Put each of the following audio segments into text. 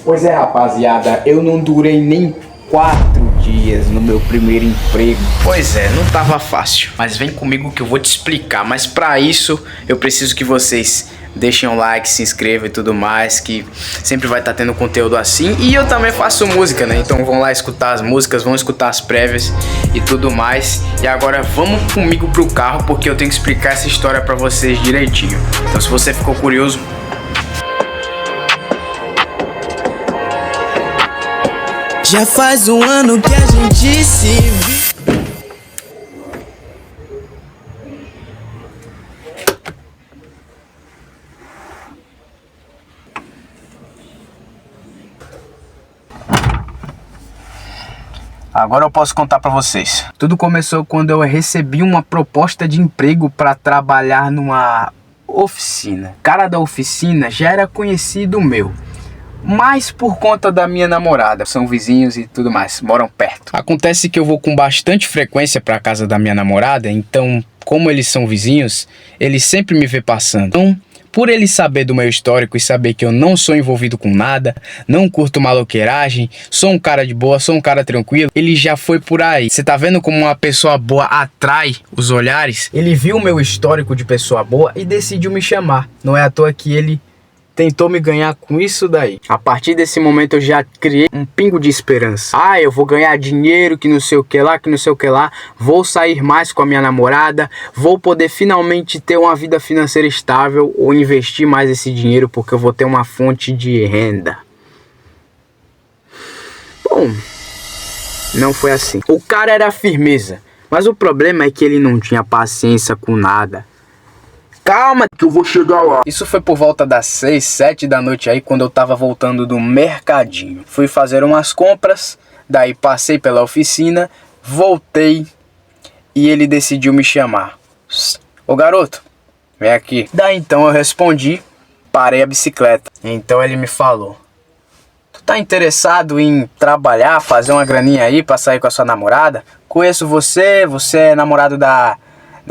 Pois é, rapaziada, eu não durei nem 4 dias no meu primeiro emprego. Pois é, não tava fácil. Mas vem comigo que eu vou te explicar. Mas pra isso, eu preciso que vocês deixem um like, se inscrevam e tudo mais, que sempre vai estar tendo conteúdo assim. E eu também faço música, né? Então vão lá escutar as músicas, vão escutar as prévias e tudo mais. E agora vamos comigo pro carro, porque eu tenho que explicar essa história pra vocês direitinho. Então se você ficou curioso, já faz um ano que a gente se viu. agora eu posso contar pra vocês. Tudo começou quando eu recebi uma proposta de emprego pra trabalhar numa oficina. O cara da oficina já era conhecido meu, mas por conta da minha namorada, são vizinhos e tudo mais, moram perto. Acontece que eu vou com bastante frequência pra casa da minha namorada, então, como eles são vizinhos, ele sempre me vê passando. Então, por ele saber do meu histórico e saber que eu não sou envolvido com nada, não curto maloqueiragem, sou um cara de boa, sou um cara tranquilo, ele já foi por aí. Você tá vendo como uma pessoa boa atrai os olhares? Ele viu o meu histórico de pessoa boa e decidiu me chamar. Não é à toa que ele tentou me ganhar com isso daí. A partir desse momento eu já criei um pingo de esperança. Ah, eu vou ganhar dinheiro, que não sei o que lá, que não sei o que lá. Vou sair mais com a minha namorada. Vou poder finalmente ter uma vida financeira estável ou investir mais esse dinheiro, porque eu vou ter uma fonte de renda. Bom, não foi assim. O cara era firmeza, mas o problema é que ele não tinha paciência com nada. Calma que eu vou chegar lá. Isso foi por volta das 6, 7 da noite aí, quando eu tava voltando do mercadinho. Fui fazer umas compras, daí passei pela oficina, voltei e ele decidiu me chamar. Ô garoto, vem aqui. Daí então eu respondi, parei a bicicleta. Então ele me falou: tu tá interessado em trabalhar, fazer uma graninha aí pra sair com a sua namorada? Conheço você, você é namorado da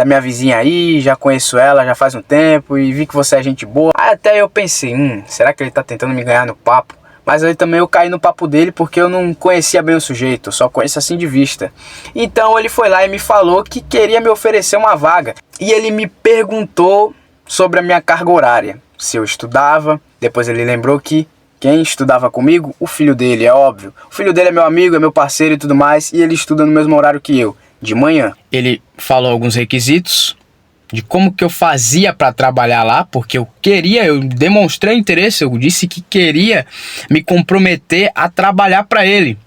minha vizinha aí, já conheço ela já faz um tempo e vi que você é gente boa. Aí até eu pensei, será que ele tá tentando me ganhar no papo? Mas aí também eu caí no papo dele porque eu não conhecia bem o sujeito, só conheço assim de vista. Então ele foi lá e me falou que queria me oferecer uma vaga. E ele me perguntou sobre a minha carga horária, se eu estudava. Depois ele lembrou que quem estudava comigo, o filho dele, é óbvio. O filho dele é meu amigo, é meu parceiro e tudo mais, e ele estuda no mesmo horário que eu, de manhã. Ele falou alguns requisitos de como que eu fazia para trabalhar lá, porque eu demonstrei interesse, eu disse que queria me comprometer a trabalhar para ele.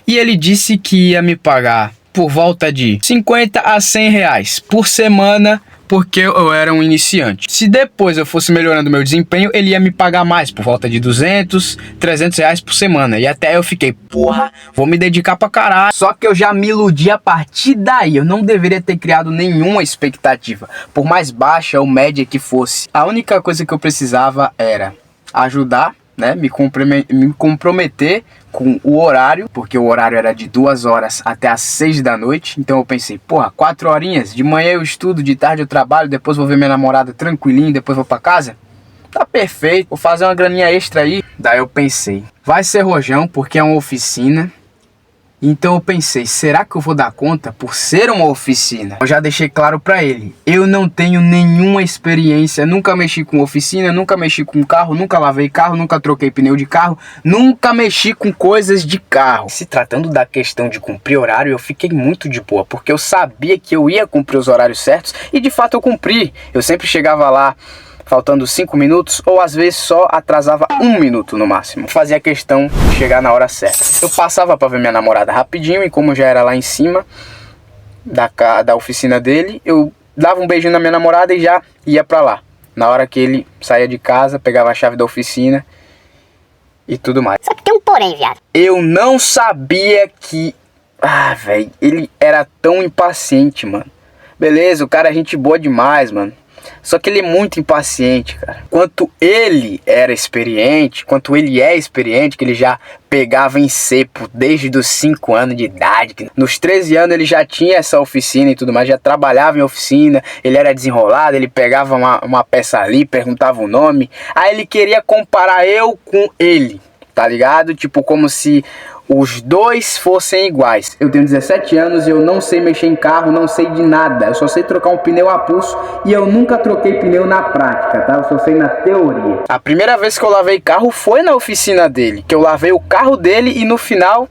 E ele disse que ia me pagar por volta de 50 a 100 reais por semana, porque eu era um iniciante. Se depois eu fosse melhorando meu desempenho, ele ia me pagar mais, por volta de 200, 300 reais por semana. E até eu fiquei, porra, vou me dedicar pra caralho. Só que eu já me iludi a partir daí. Eu não deveria ter criado nenhuma expectativa, por mais baixa ou média que fosse. A única coisa que eu precisava era ajudar, né, me comprometer com o horário, porque o horário era de 2 horas até as 6 da noite. Então eu pensei, porra, 4 horinhas, de manhã eu estudo, de tarde eu trabalho, depois vou ver minha namorada tranquilinho, depois vou pra casa. Tá perfeito, vou fazer uma graninha extra aí. Daí eu pensei, vai ser rojão, porque é uma oficina. Então eu pensei, será que eu vou dar conta por ser uma oficina? Eu já deixei claro pra ele, eu não tenho nenhuma experiência, nunca mexi com oficina, nunca mexi com carro, nunca lavei carro, nunca troquei pneu de carro, nunca mexi com coisas de carro. Se tratando da questão de cumprir horário, eu fiquei muito de boa, porque eu sabia que eu ia cumprir os horários certos e de fato eu cumpri. Eu sempre chegava lá faltando 5 minutos, ou às vezes só atrasava 1 minuto no máximo. Fazia questão de chegar na hora certa. Eu passava para ver minha namorada rapidinho, e como já era lá em cima da oficina dele, eu dava um beijinho na minha namorada e já ia para lá. Na hora que ele saía de casa, pegava a chave da oficina e tudo mais. Só que tem um porém, viado. Eu não sabia que... velho, ele era tão impaciente, mano. Beleza, o cara é gente boa demais, mano. Só que ele é muito impaciente, cara. Quanto ele era experiente, quanto ele é experiente, que ele já pegava em cepo desde os 5 anos de idade. Nos 13 anos ele já tinha essa oficina e tudo mais, já trabalhava em oficina, ele era desenrolado, ele pegava uma peça ali, perguntava o nome. Aí ele queria comparar eu com ele. tá ligado? Tipo, como se os dois fossem iguais. Eu tenho 17 anos e eu não sei mexer em carro, não sei de nada. Eu só sei trocar um pneu a pulso e eu nunca troquei pneu na prática, tá? Eu só sei na teoria. A primeira vez que eu lavei carro foi na oficina dele, que eu lavei o carro dele e no final...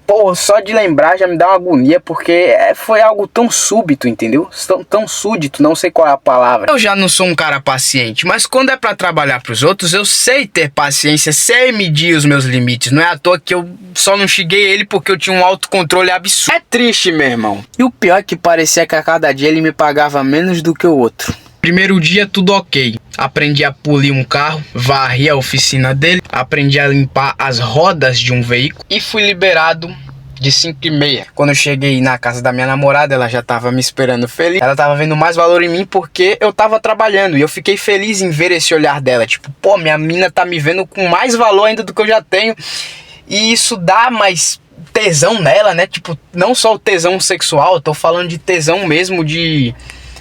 Pô, só de lembrar já me dá uma agonia, porque foi algo tão súbito, entendeu? Tão súdito, não sei qual é a palavra. Eu já não sou um cara paciente, mas quando é pra trabalhar pros outros, eu sei ter paciência, sei medir os meus limites. Não é à toa que eu só não cheguei ele porque eu tinha um autocontrole absurdo. É triste, meu irmão. E o pior é que parecia que a cada dia ele me pagava menos do que o outro. Primeiro dia tudo ok, aprendi a polir um carro, varri a oficina dele, aprendi a limpar as rodas de um veículo e fui liberado de 5h30. Quando eu cheguei na casa da minha namorada, ela já tava me esperando feliz. Ela tava vendo mais valor em mim porque eu tava trabalhando e eu fiquei feliz em ver esse olhar dela, tipo, pô, minha mina tá me vendo com mais valor ainda do que eu já tenho e isso dá mais tesão nela, né? Tipo, não só o tesão sexual, eu tô falando de tesão mesmo de...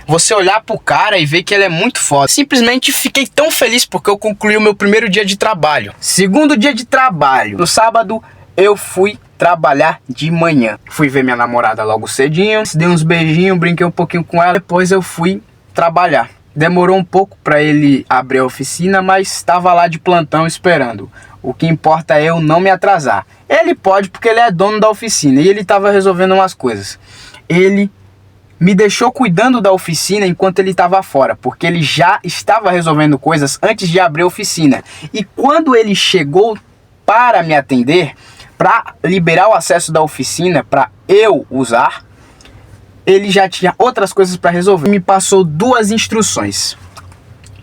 você olhar pro cara e ver que ele é muito foda. Simplesmente fiquei tão feliz porque eu concluí o meu primeiro dia de trabalho. Segundo dia de trabalho. No sábado eu fui trabalhar de manhã. Fui ver minha namorada logo cedinho. Dei uns beijinhos, brinquei um pouquinho com ela. Depois eu fui trabalhar. Demorou um pouco para ele abrir a oficina, mas estava lá de plantão esperando. O que importa é eu não me atrasar. Ele pode porque ele é dono da oficina e ele estava resolvendo umas coisas. Ele me deixou cuidando da oficina enquanto ele estava fora, porque ele já estava resolvendo coisas antes de abrir a oficina. E quando ele chegou para me atender, para liberar o acesso da oficina para eu usar, ele já tinha outras coisas para resolver. Me passou 2 instruções.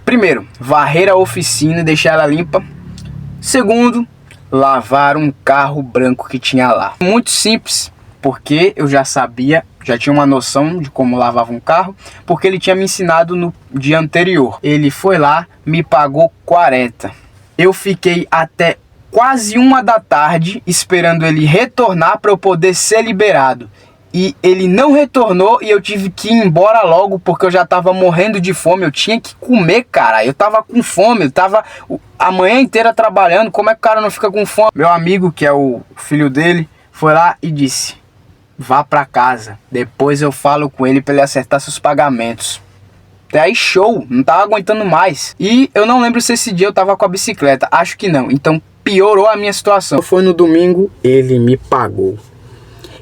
Primeiro, varrer a oficina e deixar ela limpa. Segundo, lavar um carro branco que tinha lá. Muito simples, porque eu já sabia, já tinha uma noção de como lavava um carro, porque ele tinha me ensinado no dia anterior. Ele foi lá, me pagou 40. Eu fiquei até quase 1 da tarde esperando ele retornar para eu poder ser liberado. E ele não retornou e eu tive que ir embora logo porque eu já tava morrendo de fome. Eu tinha que comer, cara. Eu tava com fome, eu tava a manhã inteira trabalhando. Como é que o cara não fica com fome? Meu amigo, que é o filho dele, foi lá e disse: vá pra casa, depois eu falo com ele pra ele acertar seus pagamentos. Até aí show, não tava aguentando mais. E eu não lembro se esse dia eu tava com a bicicleta, acho que não. Então piorou a minha situação. Foi no domingo, ele me pagou.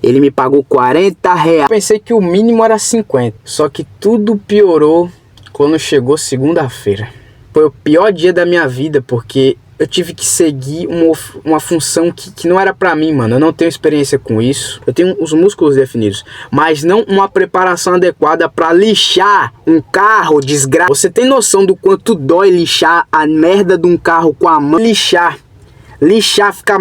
Ele me pagou 40 reais. Pensei que o mínimo era 50. Só que tudo piorou quando chegou segunda-feira. Foi o pior dia da minha vida, porque eu tive que seguir uma função que não era pra mim, mano. Eu não tenho experiência com isso. Eu tenho os músculos definidos, mas não uma preparação adequada pra lixar um carro, desgraça. Você tem noção do quanto dói lixar a merda de um carro com a mão? Lixar, ficar,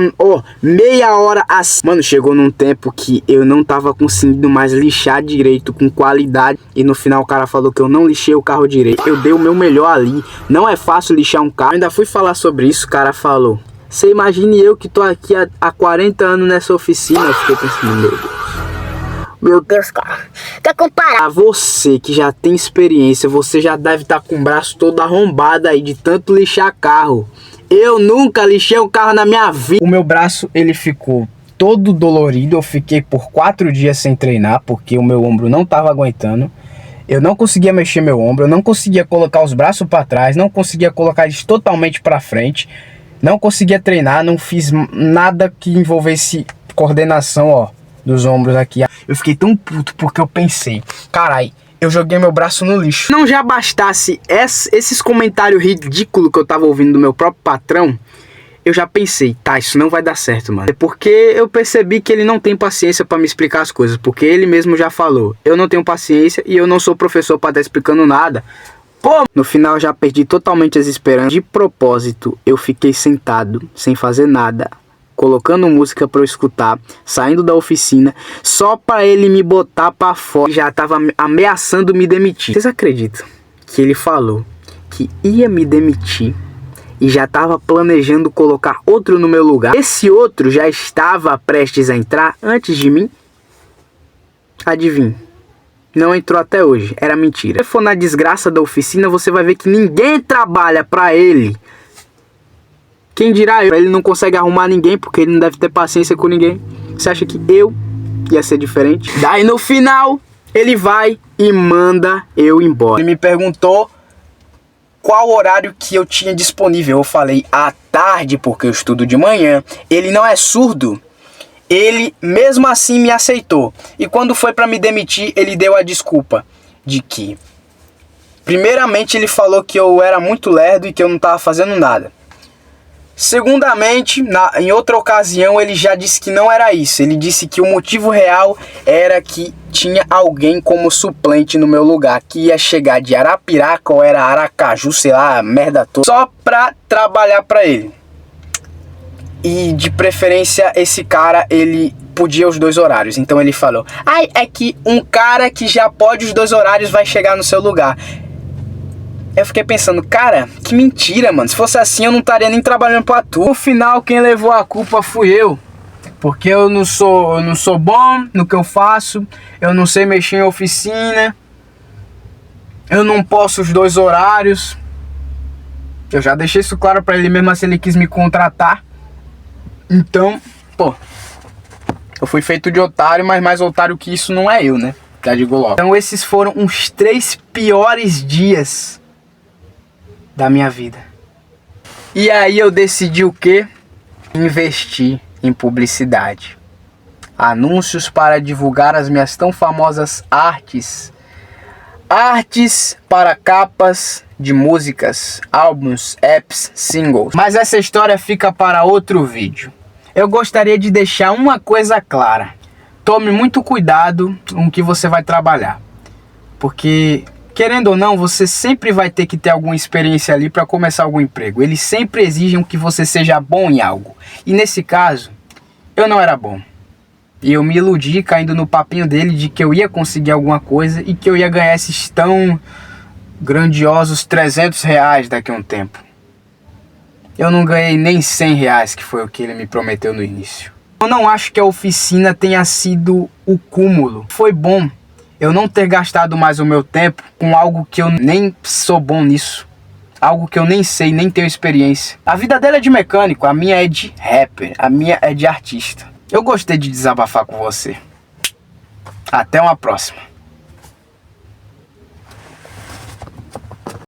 meia hora assim. Mano, chegou num tempo que eu não tava conseguindo mais lixar direito, com qualidade. E no final o cara falou que eu não lixei o carro direito. Eu dei o meu melhor ali. Não é fácil lixar um carro. Eu ainda fui falar sobre isso, o cara falou: você imagine eu que tô aqui há 40 anos nessa oficina. Eu fiquei pensando, meu Deus, cara, quer comparar? Você que já tem experiência, você já deve estar com o braço todo arrombado aí de tanto lixar carro. Eu nunca lixei um carro na minha vida. O meu braço, ele ficou todo dolorido. Eu fiquei por 4 dias sem treinar, porque o meu ombro não tava aguentando. Eu não conseguia mexer meu ombro, eu não conseguia colocar os braços para trás, não conseguia colocar eles totalmente para frente. Não conseguia treinar, não fiz nada que envolvesse coordenação, dos ombros aqui. Eu fiquei tão puto porque eu pensei, carai, eu joguei meu braço no lixo. Não já bastasse esses comentários ridículos que eu tava ouvindo do meu próprio patrão, eu já pensei, tá, isso não vai dar certo, mano. É porque eu percebi que ele não tem paciência pra me explicar as coisas, porque ele mesmo já falou, eu não tenho paciência e eu não sou professor pra estar explicando nada. Pô, no final eu já perdi totalmente as esperanças. De propósito, eu fiquei sentado, sem fazer nada, colocando música pra eu escutar, saindo da oficina, só pra ele me botar pra fora. Já tava ameaçando me demitir. Vocês acreditam que ele falou que ia me demitir e já tava planejando colocar outro no meu lugar? Esse outro já estava prestes a entrar antes de mim? Adivinha? Não entrou até hoje. Era mentira. Se for na desgraça da oficina, você vai ver que ninguém trabalha pra ele Quem dirá eu? Ele não consegue arrumar ninguém porque ele não deve ter paciência com ninguém. Você acha que eu ia ser diferente? Daí no final, ele vai e manda eu embora. Ele me perguntou qual horário que eu tinha disponível. Eu falei à tarde porque eu estudo de manhã. Ele não é surdo. Ele mesmo assim me aceitou. E quando foi para me demitir, ele deu a desculpa de que, primeiramente, ele falou que eu era muito lerdo e que eu não estava fazendo nada. Segundamente, em outra ocasião, ele já disse que não era isso. Ele disse que o motivo real era que tinha alguém como suplente no meu lugar, que ia chegar de Arapiraca ou era Aracaju, sei lá, merda toda, só pra trabalhar pra ele. E de preferência, esse cara, ele podia os 2 horários. Então ele falou, ai, é que um cara que já pode os 2 horários vai chegar no seu lugar. Eu fiquei pensando, cara, que mentira, mano. Se fosse assim, eu não estaria nem trabalhando pra tu. No final, quem levou a culpa fui eu. Porque eu não sou bom no que eu faço. Eu não sei mexer em oficina. Eu não posso os 2 horários. Eu já deixei isso claro pra ele mesmo, assim ele quis me contratar. Então, pô, eu fui feito de otário, mas mais otário que isso não é eu, né? Já digo logo. Então esses foram os 3 piores dias da minha vida. E aí eu decidi o quê? Investir em publicidade. Anúncios para divulgar as minhas tão famosas artes. Artes para capas de músicas, álbuns, apps, singles. Mas essa história fica para outro vídeo. Eu gostaria de deixar uma coisa clara. Tome muito cuidado com o que você vai trabalhar. Porque, querendo ou não, você sempre vai ter que ter alguma experiência ali para começar algum emprego. Eles sempre exigem que você seja bom em algo. E nesse caso, eu não era bom. E eu me iludi caindo no papinho dele de que eu ia conseguir alguma coisa e que eu ia ganhar esses tão grandiosos R$300 daqui a um tempo. Eu não ganhei nem R$100, que foi o que ele me prometeu no início. Eu não acho que a oficina tenha sido o cúmulo. Foi bom eu não ter gastado mais o meu tempo com algo que eu nem sou bom nisso. Algo que eu nem sei, nem tenho experiência. A vida dele é de mecânico, a minha é de rapper, a minha é de artista. Eu gostei de desabafar com você. Até uma próxima.